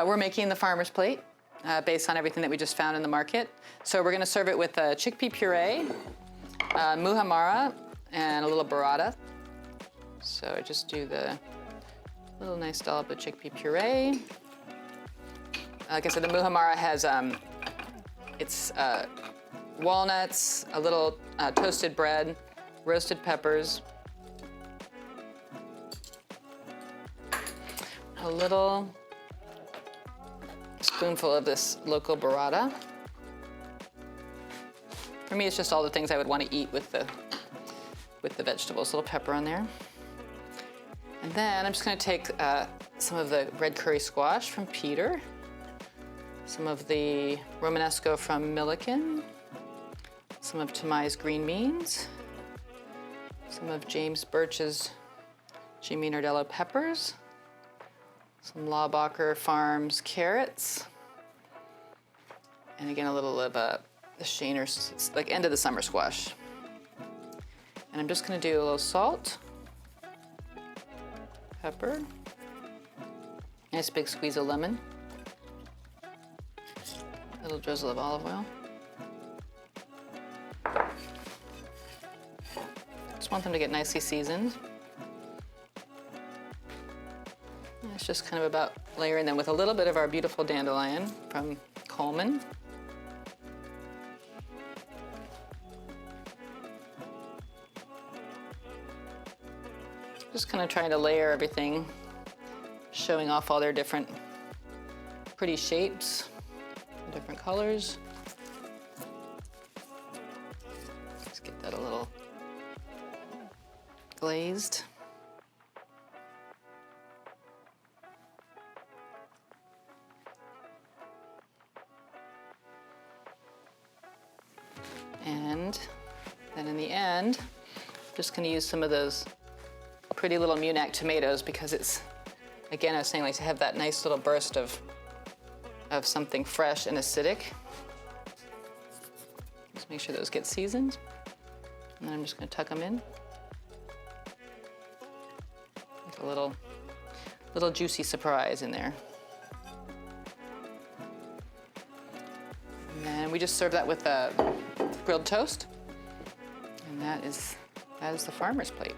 We're making the farmer's plate based on everything that we just found in the market. So we're gonna serve it with chickpea puree, muhammara, and a little burrata. So I just do the little nice dollop of chickpea puree. Like I said, the muhammara has walnuts, a little toasted bread, roasted peppers, a little spoonful of this local burrata. For me, it's just all the things I would want to eat with the vegetables. A little pepper on there. And then I'm just going to take some of the red curry squash from Peter, some of the romanesco from Milliken, some of Tamai's green beans, some of James Birch's Jimmy Nardello peppers, some Laubacher Farms carrots, and again a little of the Shaner, it's like end of the summer squash. And I'm just going to do a little salt, pepper, nice big squeeze of lemon, a little drizzle of olive oil. Just want them to get nicely seasoned. And it's just kind of about layering them with a little bit of our beautiful dandelion from Coleman. Just kind of trying to layer everything, showing off all their different pretty shapes, different colors. Let's get that a little glazed. And then in the end, I'm just going to use some of those pretty little Munich tomatoes because it's, again, I was saying, like to have that nice little burst of something fresh and acidic. Just make sure those get seasoned. And then I'm just going to tuck them in. Like a little juicy surprise in there. And then we just serve that with grilled toast. And that is the farmer's plate.